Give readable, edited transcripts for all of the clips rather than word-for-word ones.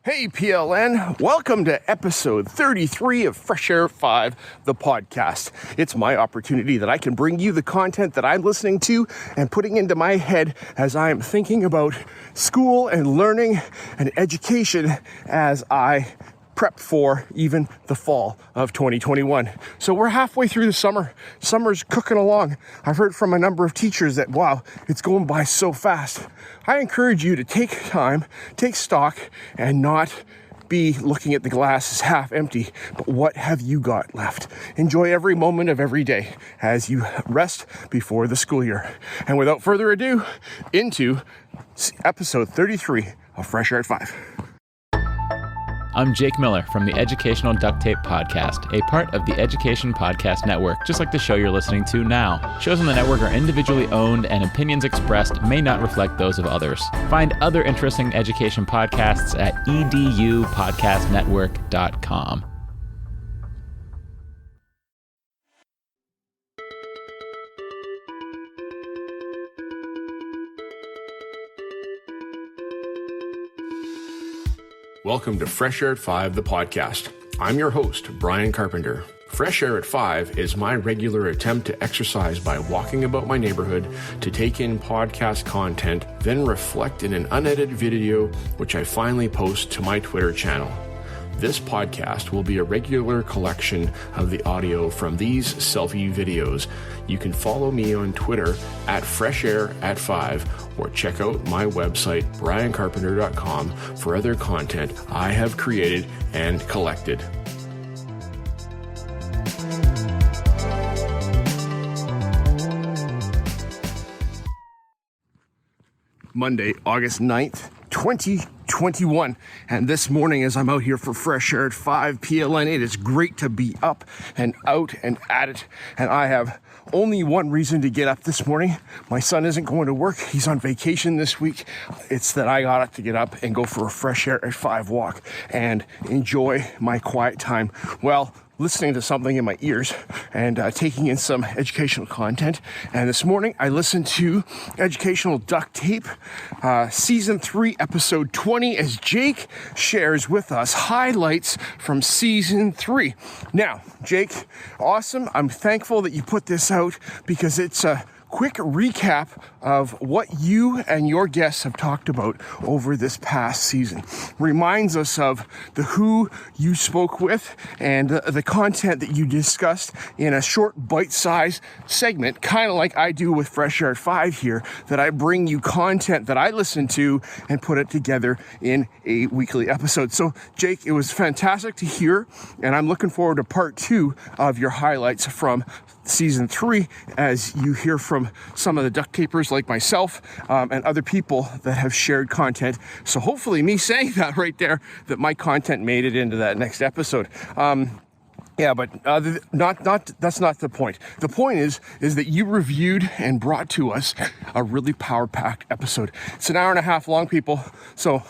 Hey PLN, welcome to episode 33 of Fresh Air at 5, the podcast. It's my opportunity that I can bring you the content that I'm listening to and putting into my head as I am thinking about school and learning and education as I prep for even the fall of 2021. So we're halfway through the summer. Summer's cooking along. I've heard from a number of teachers that, wow, it's going by so fast. I encourage you to take time, take stock, and not be looking at the glass as half empty, but what have you got left? Enjoy every moment of every day as you rest before the school year. And without further ado, into episode 33 of Fresh Air at 5. I'm Jake Miller from the Educational Duct Tape Podcast, a part of the Education Podcast Network, just like the show you're listening to now. Shows on the network are individually owned, and opinions expressed may not reflect those of others. Find other interesting education podcasts at edupodcastnetwork.com. Welcome to Fresh Air at 5, the podcast. I'm your host, Bryon Carpenter. Fresh Air at 5 is my regular attempt to exercise by walking about my neighborhood, to take in podcast content, then reflect in an unedited video, which I finally post to my Twitter channel. This podcast will be a regular collection of the audio from these selfie videos. You can follow me on Twitter at FreshAirAtFive or check out my website, BryonCarpenter.com, for other content I have created and collected. Monday, August 9th, 2021. And this morning, as I'm out here for Fresh Air at 5 PLN, it is great to be up and out and at it. And I have only one reason to get up this morning. My son isn't going to work. He's on vacation this week. It's that I got to get up and go for a Fresh Air at 5 walk and enjoy my quiet time. Well, listening to something in my ears and taking in some educational content. And this morning I listened to Educational Duct Tape, Season 3, Episode 20, as Jake shares with us highlights from Season 3. Now, Jake, awesome. I'm thankful that you put this out because it's a quick recap of what you and your guests have talked about over this past season. Reminds us of the who you spoke with and the content that you discussed in a short bite-sized segment, kind of like I do with Fresh Air at 5 here, that I bring you content that I listen to and put it together in a weekly episode. So, Jake, it was fantastic to hear, and I'm looking forward to part 2 of your highlights from Season 3 as you hear from some of the duct tapers like myself and other people that have shared content. So hopefully me saying that right there, that my content made it into that next episode. Yeah, but that's not the point. The point is that you reviewed and brought to us a really power-packed episode. It's an hour and a half long, people. So,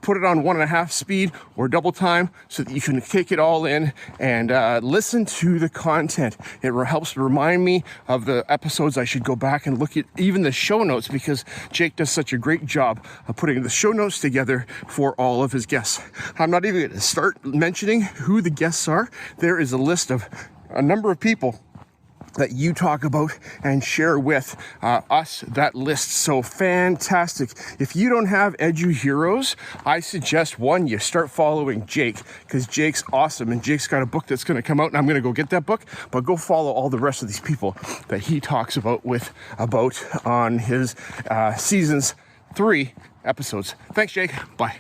put it on 1.5 speed or double time so that you can take it all in and listen to the content. It helps remind me of the episodes I should go back and look at, even the show notes, because Jake does such a great job of putting the show notes together for all of his guests. I'm not even going to start mentioning who the guests are. There is a list of a number of people that you talk about and share with us, that list. So fantastic. If you don't have Edu Heroes, I suggest you start following Jake, because Jake's awesome and Jake's got a book that's going to come out and I'm going to go get that book, but go follow all the rest of these people that he talks about on his Seasons 3 episodes. Thanks, Jake. Bye.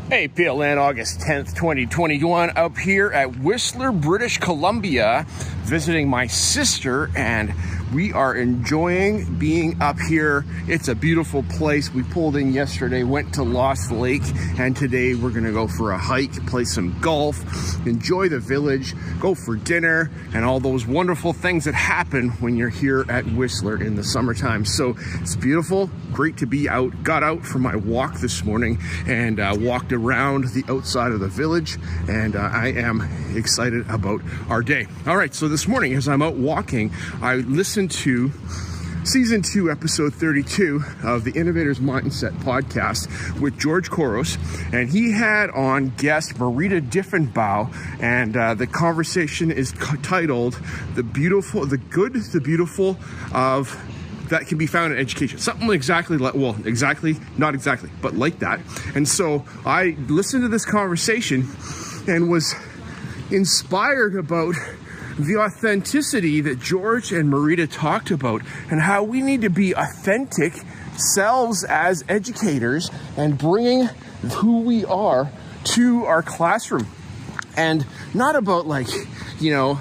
Hey, PLN, August 10th, 2021, up here at Whistler, British Columbia, visiting my sister, and we are enjoying being up here. It's a beautiful place. We pulled in yesterday, went to Lost Lake, and today we're gonna go for a hike, play some golf, enjoy the village, go for dinner, and all those wonderful things that happen when you're here at Whistler in the summertime. So it's beautiful, great to be out. Got out for my walk this morning and walked around the outside of the village, and I am excited about our day. All right, so this morning as I'm out walking, I listened to Season 2, Episode 32 of the Innovators Mindset podcast with George Koros, and he had on guest Marita Diffenbaugh, and the conversation is titled "The Beautiful, the Good, the Beautiful of that can be found in education." Something exactly like, well, exactly, not exactly, but like that. And so I listened to this conversation and was inspired about the authenticity that George and Marita talked about, and how we need to be authentic selves as educators and bringing who we are to our classroom. And not about like, I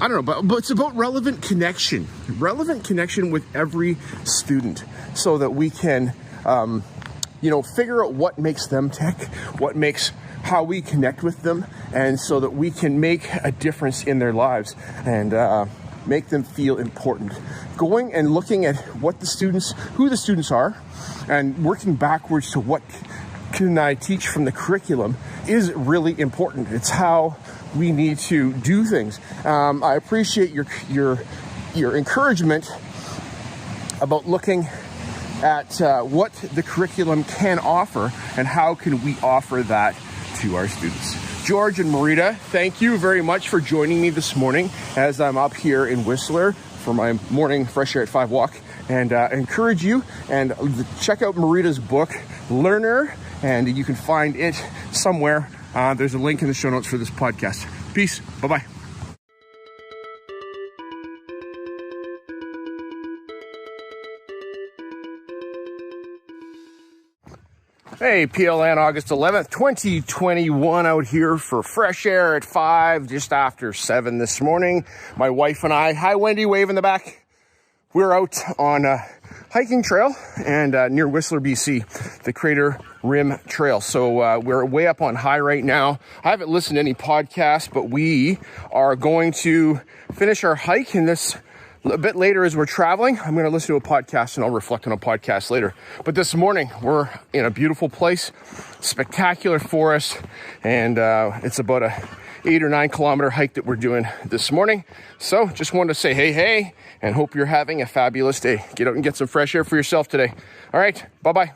don't know, but it's about relevant connection with every student, so that we can, figure out what makes them tick, what makes how we connect with them, and so that we can make a difference in their lives and make them feel important. Going and looking at who the students are, and working backwards to what can I teach from the curriculum is really important. It's how we need to do things. I appreciate your encouragement about looking at what the curriculum can offer and how can we offer that to our students. George and Marita, thank you very much for joining me this morning as I'm up here in Whistler for my morning Fresh Air at 5 walk. And I encourage you and check out Marita's book, Learner, and you can find it somewhere. There's a link in the show notes for this podcast. Peace. Bye-bye. Hey, PLN, August 11th, 2021, out here for Fresh Air at 5, just after 7 this morning. My wife and I, hi Wendy, wave in the back. We're out on a hiking trail and near Whistler, BC, the Crater Rim Trail. So we're way up on high right now. I haven't listened to any podcasts, but we are going to finish our hike in this a bit later as we're traveling. I'm going to listen to a podcast and I'll reflect on a podcast later. But this morning, we're in a beautiful place, spectacular forest, and it's about a 8 or 9 kilometer hike that we're doing this morning. So just wanted to say hey, and hope you're having a fabulous day. Get out and get some fresh air for yourself today. All right, bye-bye.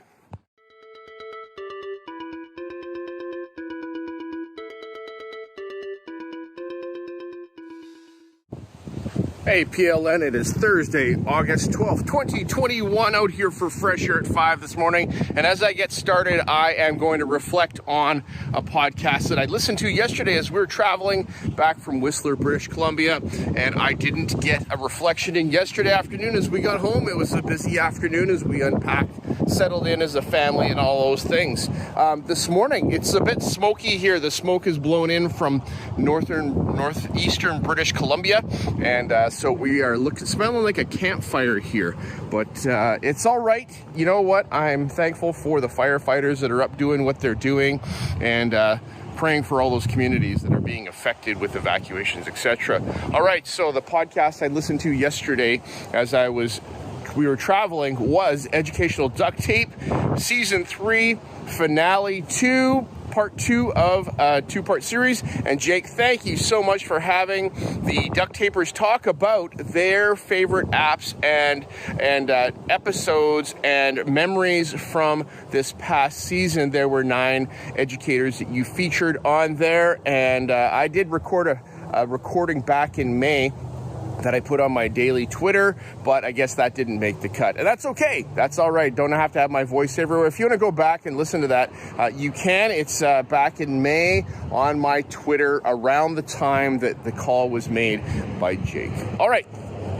Hey PLN, it is Thursday, August 12th, 2021, out here for Fresh Air at 5 this morning. And as I get started, I am going to reflect on a podcast that I listened to yesterday as we were traveling back from Whistler, British Columbia. And I didn't get a reflection in yesterday afternoon as we got home. It was a busy afternoon as we unpacked, settled in as a family, and all those things. This morning, it's a bit smoky here. The smoke is blown in from northeastern British Columbia, and so we are smelling like a campfire here, but it's all right. You know what? I'm thankful for the firefighters that are up doing what they're doing, and praying for all those communities that are being affected with evacuations, etc. All right, so the podcast I listened to yesterday as we were traveling was Educational Duct Tape, Season 3, Finale 2, Part 2 of a 2-part series. And Jake, thank you so much for having the Duct Tapers talk about their favorite apps and episodes and memories from this past season. There were 9 educators that you featured on there, and I did record a recording back in May that I put on my daily Twitter, but I guess that didn't make the cut. And that's okay. That's all right. Don't have to have my voice everywhere. If you want to go back and listen to that, you can. It's back in May on my Twitter around the time that the call was made by Jake. All right.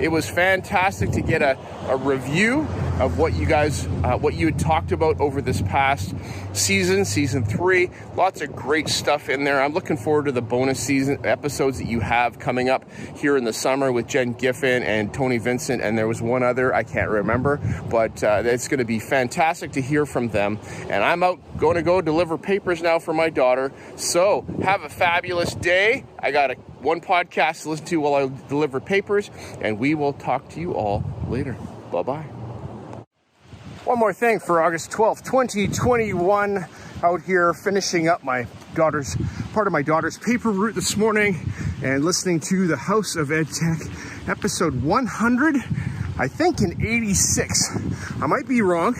It was fantastic to get a review of what you guys, what you had talked about over this past season, season 3. Lots of great stuff in there. I'm looking forward to the bonus season episodes that you have coming up here in the summer with Jen Giffen and Tony Vincent, and there was one other I can't remember, but it's going to be fantastic to hear from them. And I'm going to go deliver papers now for my daughter. So have a fabulous day. I got one podcast to listen to while I deliver papers, and we will talk to you all later. Bye-bye. One more thing for August 12th, 2021, out here finishing up part of my daughter's paper route this morning and listening to the House of EdTech, episode 100, I think in 86. I might be wrong,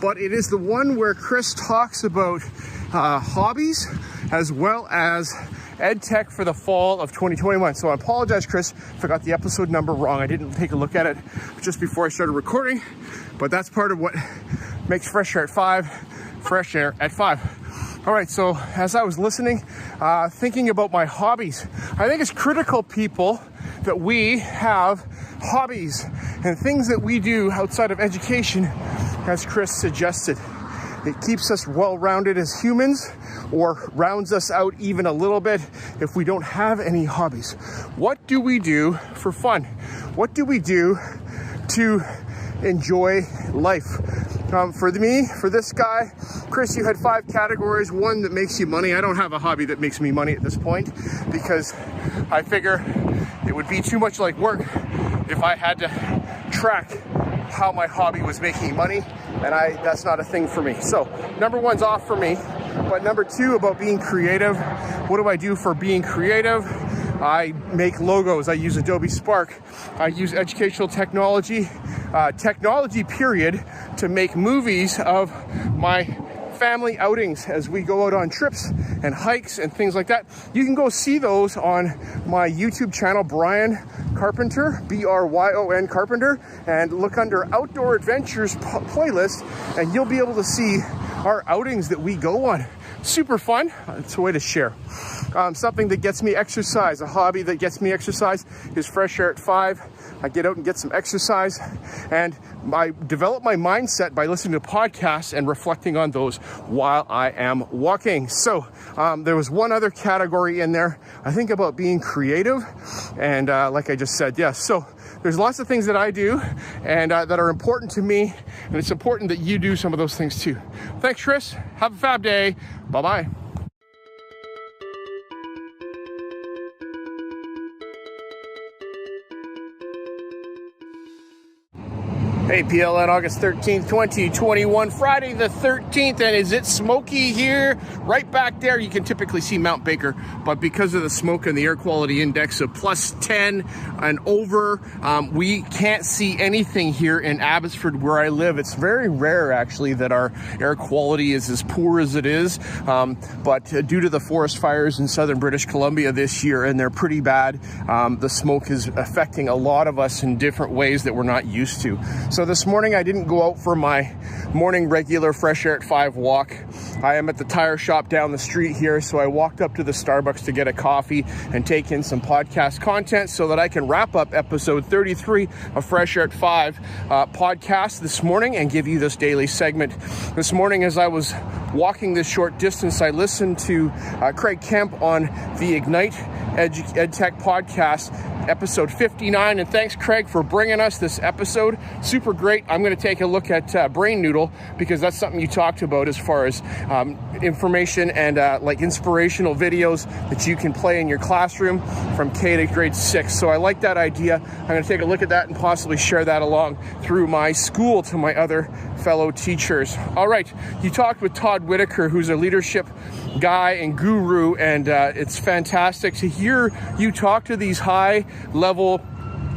but it is the one where Chris talks about hobbies as well as EdTech for the fall of 2021. So I apologize, Chris, if I got the episode number wrong. I didn't take a look at it just before I started recording, but that's part of what makes Fresh Air at 5, Fresh Air at 5. All right, so as I was listening, thinking about my hobbies, I think it's critical, people, that we have hobbies and things that we do outside of education, as Chris suggested. It keeps us well-rounded as humans, or rounds us out even a little bit if we don't have any hobbies. What do we do for fun? What do we do to enjoy life? For this guy, Chris, you had 5 categories. One that makes you money. I don't have a hobby that makes me money at this point because I figure it would be too much like work if I had to track how my hobby was making money, and that's not a thing for me. So number 1's off for me. But number 2, about being creative. What do I do for being creative? I make logos. I use Adobe Spark. I use educational technology period, to make movies of my family outings as we go out on trips and hikes and things like that. You can go see those on my YouTube channel, Bryon Carpenter, Bryon Carpenter, and look under Outdoor Adventures playlist, and you'll be able to see our outings that we go on. Super fun. It's a way to share. Something that gets me exercise, a hobby that gets me exercise, is Fresh Air at 5. I get out and get some exercise, and I develop my mindset by listening to podcasts and reflecting on those while I am walking. So there was one other category in there, I think, about being creative, and like I just said, yes. So there's lots of things that I do and that are important to me, and it's important that you do some of those things too. Thanks, Chris. Have a fab day. Bye-bye. Hey, PLN, August 13th, 2021, Friday the 13th, and is it smoky here? Right back there, you can typically see Mount Baker, but because of the smoke and the air quality index of +10 and over, we can't see anything here in Abbotsford where I live. It's very rare, actually, that our air quality is as poor as it is, but due to the forest fires in southern British Columbia this year, and they're pretty bad, the smoke is affecting a lot of us in different ways that we're not used to. So this morning I didn't go out for my morning regular Fresh Air at 5 walk. I am at the tire shop down the street here, so I walked up to the Starbucks to get a coffee and take in some podcast content so that I can wrap up episode 33 of Fresh Air at 5 podcast this morning and give you this daily segment. This morning, as I was walking this short distance, I listened to Craig Kemp on the Ignite EdTech podcast, episode 59, and thanks, Craig, for bringing us this episode. Super great. I'm going to take a look at Brain Noodle, because that's something you talked about as far as information and like inspirational videos that you can play in your classroom from K to grade 6. So I like that idea. I'm going to take a look at that and possibly share that along through my school to my other fellow teachers. All right, you talked with Todd Whitaker, who's a leadership guy and guru, and it's fantastic to hear you talk to these high-level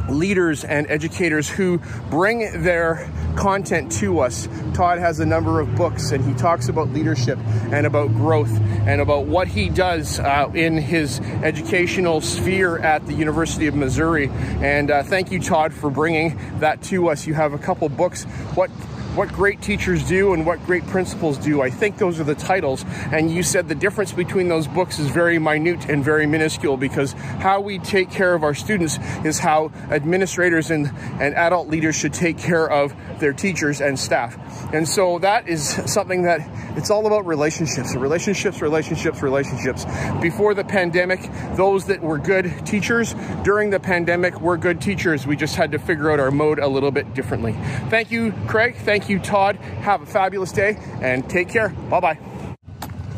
leaders and educators who bring their content to us. Todd has a number of books, and he talks about leadership and about growth and about what he does in his educational sphere at the University of Missouri. And thank you, Todd, for bringing that to us. You have a couple books. What what great teachers do and what great principals do. I think those are the titles. And you said the difference between those books is very minute and very minuscule, because how we take care of our students is how administrators and adult leaders should take care of their teachers and staff. And so that is something that it's all about relationships. Before the pandemic, those that were good teachers during the pandemic were good teachers. We just had to figure out our mode a little bit differently. Thank you, Craig. Thank you, Todd. Have a fabulous day and take care. Bye-bye.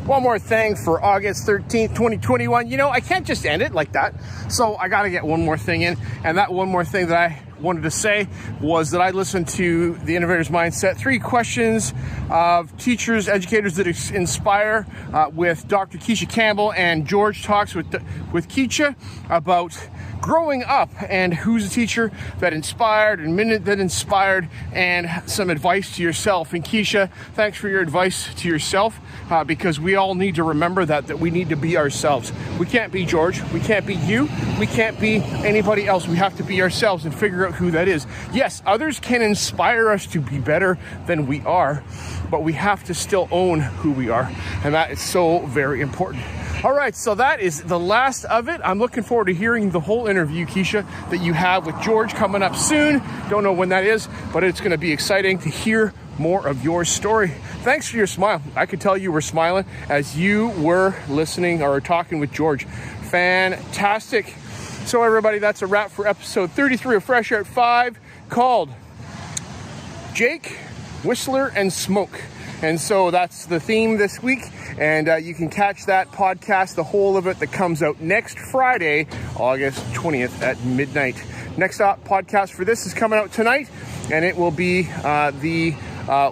One more thing for August 13th, 2021. You know, I can't just end it like that. So I got to get one more thing in. And that one more thing that I wanted to say was that I listened to the Innovator's Mindset 3 questions of teachers, educators that inspire with Dr. Keisha Campbell, and George talks with Keisha about growing up and who's a teacher that inspired and minute that inspired, and some advice to yourself. And Keisha, thanks for your advice to yourself, because we all need to remember that we need to be ourselves. We can't be George. We can't be you. We can't be anybody else. We have to be ourselves and figure out who that is. Yes, others can inspire us to be better than we are, but we have to still own who we are. And that is so very important. All right, so that is the last of it. I'm looking forward to hearing the whole interview, Keisha, that you have with George coming up soon. Don't know when that is, but it's going to be exciting to hear more of your story. Thanks for your smile. I could tell you were smiling as you were listening or talking with George. Fantastic. So everybody, that's a wrap for episode 33 of Fresh Air at 5, called Jake, Whistler, and Smoke. And so that's the theme this week. And you can catch that podcast, the whole of it, that comes out next Friday, August 20th at midnight. Next up, podcast for this is coming out tonight, and it will be the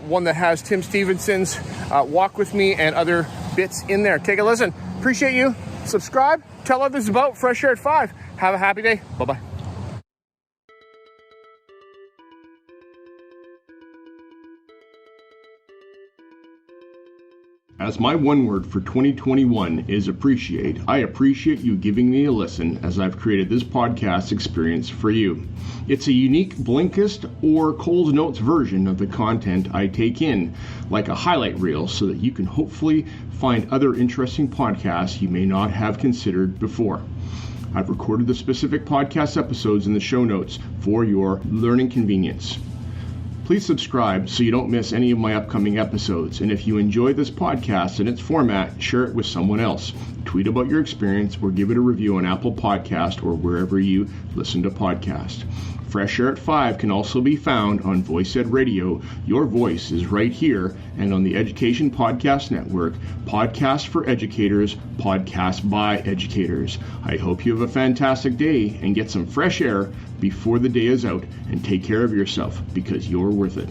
one that has Tim Stevenson's Walk With Me and other bits in there. Take a listen. Appreciate you. Subscribe. Tell others about Fresh Air at 5. Have a happy day. Bye-bye. As my one word for 2021 is appreciate, I appreciate you giving me a listen as I've created this podcast experience for you. It's a unique Blinkist or Coles Notes version of the content I take in, like a highlight reel, so that you can hopefully find other interesting podcasts you may not have considered before. I've recorded the specific podcast episodes in the show notes for your learning convenience. Please subscribe so you don't miss any of my upcoming episodes. And if you enjoy this podcast and its format, share it with someone else. Tweet about your experience or give it a review on Apple Podcast or wherever you listen to podcasts. Fresh Air at 5 can also be found on Voice Ed Radio. Your voice is right here, and on the Education Podcast Network, podcasts for educators, podcasts by educators. I hope you have a fantastic day and get some fresh air before the day is out, and take care of yourself, because you're worth it.